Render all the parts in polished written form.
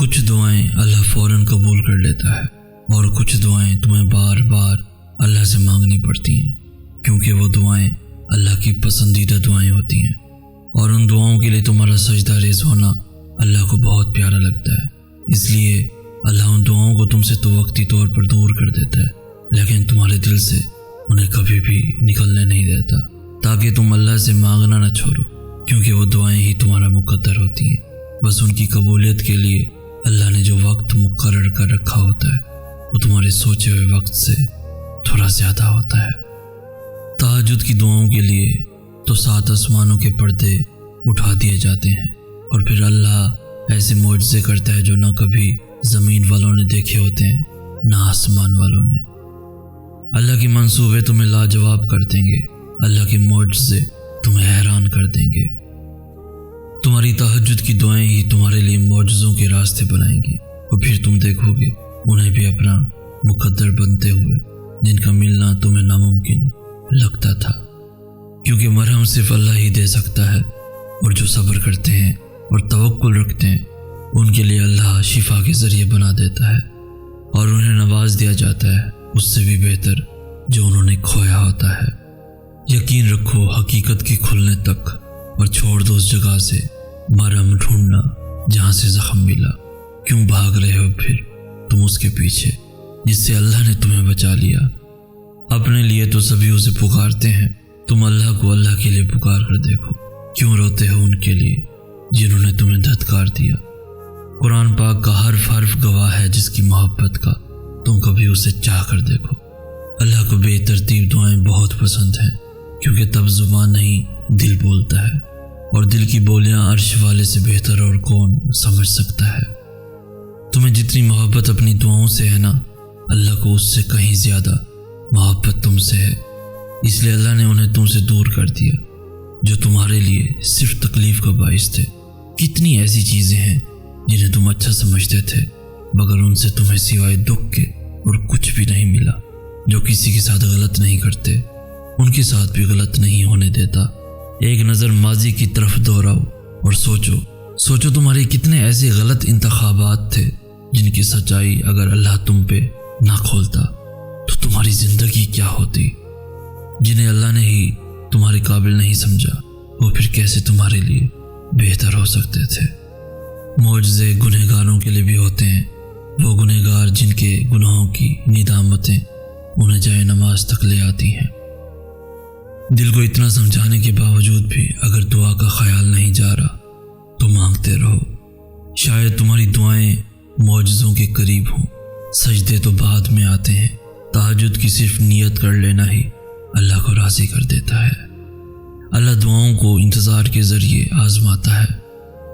کچھ دعائیں اللہ فوراً قبول کر لیتا ہے اور کچھ دعائیں تمہیں بار بار اللہ سے مانگنی پڑتی ہیں، کیونکہ وہ دعائیں اللہ کی پسندیدہ دعائیں ہوتی ہیں، اور ان دعاؤں کے لیے تمہارا سجدہ ریز ہونا اللہ کو بہت پیارا لگتا ہے۔ اس لیے اللہ ان دعاؤں کو تم سے تو وقتی طور پر دور کر دیتا ہے، لیکن تمہارے دل سے انہیں کبھی بھی نکلنے نہیں دیتا، تاکہ تم اللہ سے مانگنا نہ چھوڑو، کیونکہ وہ دعائیں ہی تمہارا مقدر ہوتی ہیں۔ بس ان کی قبولیت کے لیے اللہ نے جو وقت مقرر کر رکھا ہوتا ہے وہ تمہارے سوچے ہوئے وقت سے تھوڑا زیادہ ہوتا ہے۔ تہجد کی دعاؤں کے لیے تو 7 آسمانوں کے پردے اٹھا دیے جاتے ہیں، اور پھر اللہ ایسے معجزے کرتا ہے جو نہ کبھی زمین والوں نے دیکھے ہوتے ہیں نہ آسمان والوں نے۔ اللہ کے منصوبے تمہیں لاجواب کر دیں گے، اللہ کے معجزے تمہیں حیران کر دیں گے۔ تمہاری تہجد کی دعائیں ہی تمہارے لیے معجزوں کے راستے بنائیں گی، اور پھر تم دیکھو گے انہیں بھی اپنا مقدر بنتے ہوئے، جن کا ملنا تمہیں ناممکن لگتا تھا، کیونکہ مرہم صرف اللہ ہی دے سکتا ہے، اور جو صبر کرتے ہیں اور توکل رکھتے ہیں ان کے لیے اللہ شفا کے ذریعے بنا دیتا ہے، اور انہیں نواز دیا جاتا ہے اس سے بھی بہتر جو انہوں نے کھویا ہوتا ہے۔ یقین رکھو حقیقت کے کھلنے تک، اور چھوڑ دو اس جگہ سے مرہم ڈھونڈنا جہاں سے زخم ملا۔ کیوں بھاگ رہے ہو پھر تم اس کے پیچھے جس سے اللہ نے تمہیں بچا لیا؟ اپنے لیے تو سبھی اسے پکارتے ہیں، تم اللہ کو اللہ کے لیے پکار کر دیکھو۔ کیوں روتے ہو ان کے لیے جنہوں نے تمہیں دھتکار دیا؟ قرآن پاک کا حرف حرف گواہ ہے جس کی محبت کا، تم کبھی اسے چاہ کر دیکھو۔ اللہ کو بے ترتیب دعائیں بہت پسند ہیں، کیونکہ تب زبان نہیں دل بولتا ہے، اور دل کی بولیاں عرش والے سے بہتر اور کون سمجھ سکتا ہے۔ تمہیں جتنی محبت اپنی دعاؤں سے ہے نا، اللہ کو اس سے کہیں زیادہ محبت تم سے ہے، اس لیے اللہ نے انہیں تم سے دور کر دیا جو تمہارے لیے صرف تکلیف کا باعث تھے۔ کتنی ایسی چیزیں ہیں جنہیں تم اچھا سمجھتے تھے، مگر ان سے تمہیں سوائے دکھ کے اور کچھ بھی نہیں ملا۔ جو کسی کے ساتھ غلط نہیں کرتے ان کے ساتھ بھی غلط نہیں ہونے دیتا۔ ایک نظر ماضی کی طرف دوہراؤ اور سوچو تمہارے کتنے ایسے غلط انتخابات تھے جن کی سچائی اگر اللہ تم پہ نہ کھولتا تو تمہاری زندگی کیا ہوتی۔ جنہیں اللہ نے ہی تمہارے قابل نہیں سمجھا وہ پھر کیسے تمہارے لیے بہتر ہو سکتے تھے۔ معجزے گنہگاروں کے لیے بھی ہوتے ہیں، وہ گنہگار جن کے گناہوں کی ندامتیں انہیں جائے نماز تک لے آتی ہیں۔ دل کو اتنا سمجھانے کے باوجود بھی اگر دعا کا خیال نہیں جا رہا تو مانگتے رہو، شاید تمہاری دعائیں معجزوں کے قریب ہوں۔ سجدے تو بعد میں آتے ہیں، تہجد کی صرف نیت کر لینا ہی اللہ کو راضی کر دیتا ہے۔ اللہ دعاؤں کو انتظار کے ذریعے آزماتا ہے،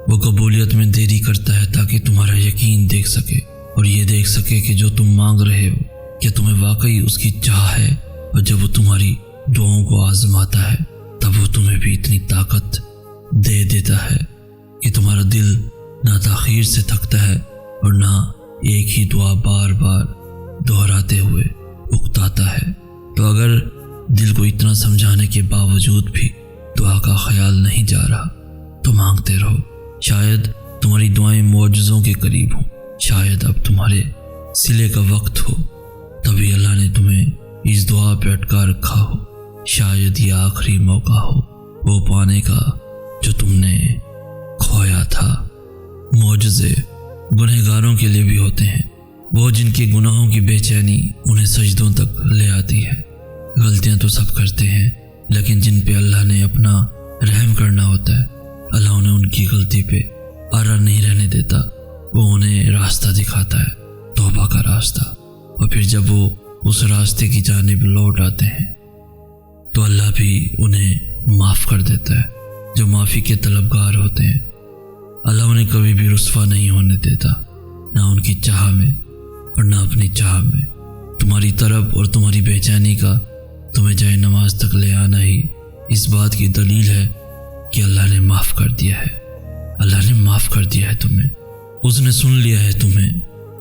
وہ قبولیت میں دیری کرتا ہے تاکہ تمہارا یقین دیکھ سکے اور یہ دیکھ سکے کہ جو تم مانگ رہے ہو کیا تمہیں واقعی اس کی چاہ ہے، اور جب وہ تمہاری دعاؤں کو آزماتا ہے تب وہ تمہیں بھی اتنی طاقت دے دیتا ہے کہ تمہارا دل نہ تاخیر سے تھکتا ہے اور نہ ایک ہی دعا بار بار دہراتے ہوئے اکتاتا ہے۔ تو اگر دل کو اتنا سمجھانے کے باوجود بھی دعا کا خیال نہیں جا رہا تو مانگتے رہو، شاید تمہاری دعائیں معجزوں کے قریب ہوں، شاید اب تمہارے صلے کا وقت ہو، تبھی اللہ نے تمہیں اس دعا پہ اٹکا رکھا ہو، شاید یہ آخری موقع ہو وہ پانے کا جو تم نے کھویا تھا۔ معجزے گنہگاروں کے لیے بھی ہوتے ہیں، وہ جن کے گناہوں کی بے چینی انہیں سجدوں تک لے آتی ہے۔ غلطیاں تو سب کرتے ہیں، لیکن جن پہ اللہ نے اپنا رحم کرنا ہوتا ہے اللہ انہیں ان کی غلطی پہ آرا نہیں رہنے دیتا، وہ انہیں راستہ دکھاتا ہے، توبہ کا راستہ، اور پھر جب وہ اس راستے کی جانب لوٹ آتے ہیں تو اللہ بھی انہیں معاف کر دیتا ہے۔ جو معافی کے طلبگار ہوتے ہیں اللہ انہیں کبھی بھی رسوا نہیں ہونے دیتا، نہ ان کی چاہ میں اور نہ اپنی چاہ میں۔ تمہاری طرف اور تمہاری بے چینی کا تمہیں جائے نماز تک لے آنا ہی اس بات کی دلیل ہے کہ اللہ نے معاف کر دیا ہے، اللہ نے معاف کر دیا ہے تمہیں، اس نے سن لیا ہے تمہیں۔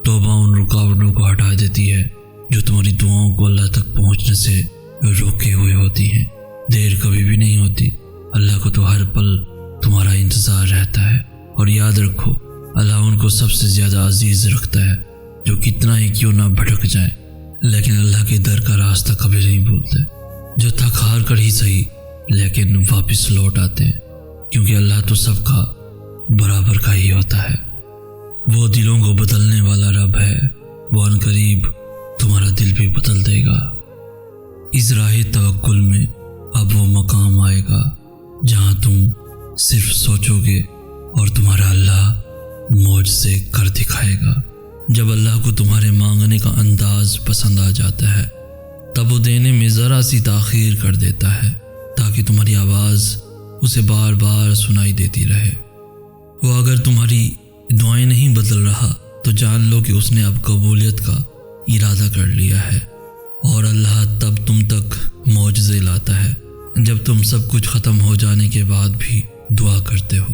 توبہ ان رکاوٹوں کو ہٹا دیتی ہے جو تمہاری دعاؤں کو اللہ تک پہنچنے سے روکے ہوئے ہوتی ہیں۔ دیر کبھی بھی نہیں ہوتی، اللہ کو تو ہر پل تمہارا انتظار رہتا ہے۔ اور یاد رکھو اللہ ان کو سب سے زیادہ عزیز رکھتا ہے جو کتنا ہی کیوں نہ بھٹک جائیں لیکن اللہ کے در کا راستہ کبھی نہیں بھولتے، جو تھک ہار کر ہی صحیح لیکن واپس لوٹ آتے ہیں، کیونکہ اللہ تو سب کا برابر کا ہی ہوتا ہے۔ وہ دلوں کو بدلنے والا رب ہے، وہ عنقریب تمہارا دل بھی بدل دے گا۔ اس راہ توکل میں اب وہ مقام آئے گا جہاں تم صرف سوچو گے اور تمہارا اللہ معجزے کر دکھائے گا۔ جب اللہ کو تمہارے مانگنے کا انداز پسند آ جاتا ہے تب وہ دینے میں ذرا سی تاخیر کر دیتا ہے تاکہ تمہاری آواز اسے بار بار سنائی دیتی رہے۔ وہ اگر تمہاری دعائیں نہیں بدل رہا تو جان لو کہ اس نے اب قبولیت کا ارادہ کر لیا ہے، اور اللہ تب تم تک معجزے لاتا ہے جب تم سب کچھ ختم ہو جانے کے بعد بھی دعا کرتے ہو،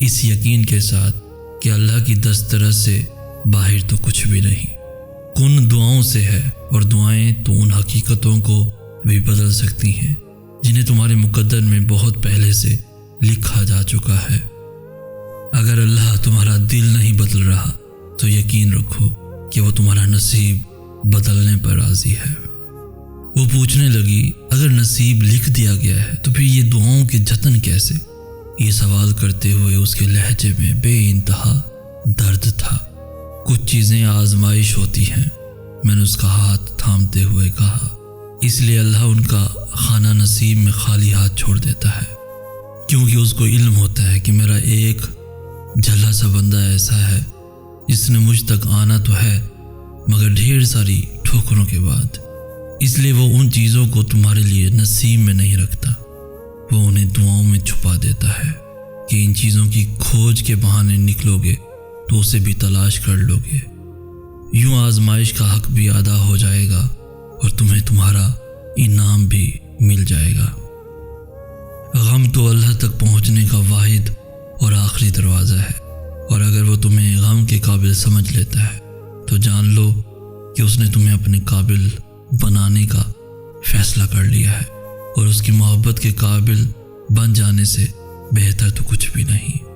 اس یقین کے ساتھ کہ اللہ کی دسترس سے باہر تو کچھ بھی نہیں۔ کن دعاؤں سے ہے، اور دعائیں تو ان حقیقتوں کو بھی بدل سکتی ہیں جنہیں تمہارے مقدر میں بہت پہلے سے لکھا جا چکا ہے۔ اگر اللہ تمہارا دل نہیں بدل رہا تو یقین رکھو کہ وہ تمہارا نصیب بدلنے پر راضی ہے۔ وہ پوچھنے لگی، اگر نصیب لکھ دیا گیا ہے تو پھر یہ دعاؤں کے جتن کیسے؟ یہ سوال کرتے ہوئے اس کے لہجے میں بے انتہا درد تھا۔ کچھ چیزیں آزمائش ہوتی ہیں، میں نے اس کا ہاتھ تھامتے ہوئے کہا، اس لیے اللہ ان کا خانہ نصیب میں خالی ہاتھ چھوڑ دیتا ہے، کیونکہ اس کو علم ہوتا ہے کہ میرا ایک جھلا سا بندہ ایسا ہے جس نے مجھ تک آنا تو ہے مگر ڈھیر ساری ٹھوکروں کے بعد، اس لیے وہ ان چیزوں کو تمہارے لیے نصیب میں نہیں رکھتا، وہ انہیں دعاؤں میں چھپا دیتا ہے کہ ان چیزوں کی کھوج کے بہانے نکلو گے تو اسے بھی تلاش کر لو گے، یوں آزمائش کا حق بھی ادا ہو جائے گا اور تمہیں تمہارا انعام بھی مل جائے گا۔ غم تو اللہ تک پہنچنے کا واحد اور آخری دروازہ ہے، اور اگر وہ تمہیں غم کے قابل سمجھ لیتا ہے تو جان لو کہ اس نے تمہیں اپنے قابل بنانے کا فیصلہ کر لیا ہے، اور اس کی محبت کے قابل بن جانے سے بہتر تو کچھ بھی نہیں۔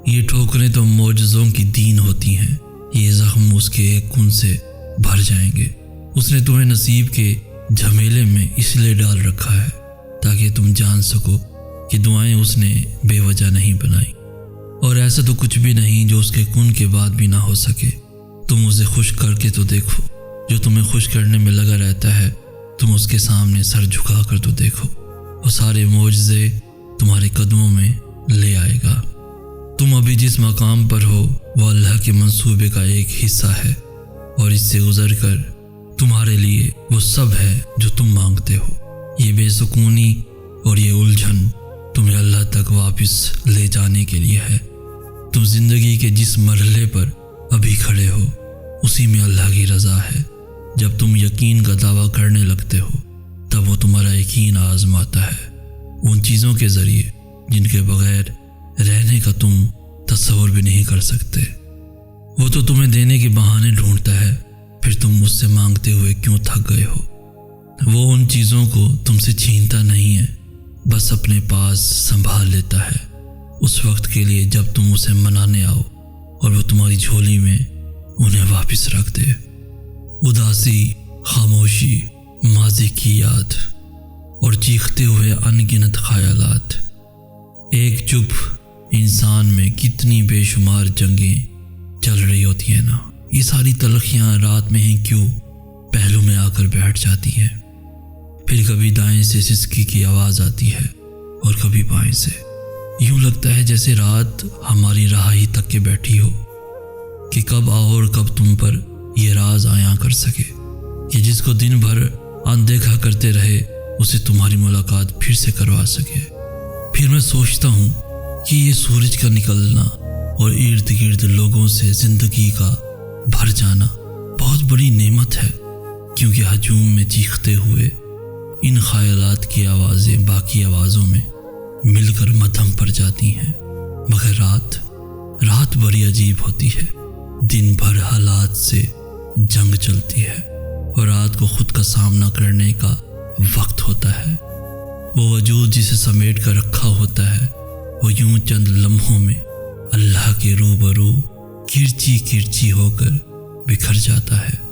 یہ ٹھوکریں تو معجزوں کی دین ہوتی ہیں، یہ زخم اس کے ایک کن سے بھر جائیں گے۔ اس نے تمہیں نصیب کے جھمیلے میں اس لیے ڈال رکھا ہے تاکہ تم جان سکو کہ دعائیں اس نے بے وجہ نہیں بنائی، اور ایسا تو کچھ بھی نہیں جو اس کے کن کے بعد بھی نہ ہو سکے۔ تم اسے خوش کر کے تو دیکھو، جو تمہیں خوش کرنے میں لگا رہتا ہے تم اس کے سامنے سر جھکا کر تو دیکھو، وہ سارے معجزے تمہارے قدموں میں لے آئے گا۔ تم ابھی جس مقام پر ہو وہ اللہ کے منصوبے کا ایک حصہ ہے، اور اس سے گزر کر تمہارے لیے وہ سب ہے جو تم مانگتے ہو۔ یہ بے سکونی اور یہ الجھن تمہیں اللہ تک واپس لے جانے کے لیے ہے۔ تم زندگی کے جس مرحلے پر ابھی کھڑے ہو اسی میں اللہ کی رضا ہے۔ جب تم یقین کا دعویٰ کرنے لگتے ہو تب وہ تمہارا یقین آزماتا ہے ان چیزوں کے ذریعے جن کے بغیر رہنے کا تم تصور بھی نہیں کر سکتے۔ وہ تو تمہیں دینے کے بہانے ڈھونڈتا ہے، پھر تم مجھ سے مانگتے ہوئے کیوں تھک گئے ہو؟ وہ ان چیزوں کو تم سے چھینتا نہیں ہے، بس اپنے پاس سنبھال لیتا ہے اس وقت کے لیے جب تم اسے منانے آؤ اور وہ تمہاری جھولی میں انہیں واپس رکھ دے۔ اداسی، خاموشی، ماضی کی یاد اور چیختے ہوئے ان گنت خیالات، ایک چپ انسان میں کتنی بے شمار جنگیں چل رہی ہوتی ہیں نا، یہ ساری تلخیاں رات میں ہی کیوں پہلو میں آ کر بیٹھ جاتی ہیں۔ پھر کبھی دائیں سے سسکی کی آواز آتی ہے اور کبھی بائیں سے، یوں لگتا ہے جیسے رات ہماری راہ ہی تک کے بیٹھی ہو کہ کب آؤ اور کب تم پر یہ راز آیا کر سکے کہ جس کو دن بھر اندیکھا کرتے رہے اسے تمہاری ملاقات پھر سے کروا سکے۔ پھر میں سوچتا ہوں کہ یہ سورج کا نکلنا اور ارد گرد لوگوں سے زندگی کا بھر جانا بہت بڑی نعمت ہے، کیونکہ ہجوم میں چیختے ہوئے ان خیالات کی آوازیں باقی آوازوں میں مل کر مدھم پر جاتی ہیں، مگر رات بڑی عجیب ہوتی ہے۔ دن بھر حالات سے جنگ چلتی ہے اور رات کو خود کا سامنا کرنے کا وقت ہوتا ہے۔ وہ وجود جسے سمیٹ کر رکھا ہوتا ہے وہ یوں چند لمحوں میں اللہ اللہ کے روبرو کرچی کرچی ہو کر بکھر جاتا ہے۔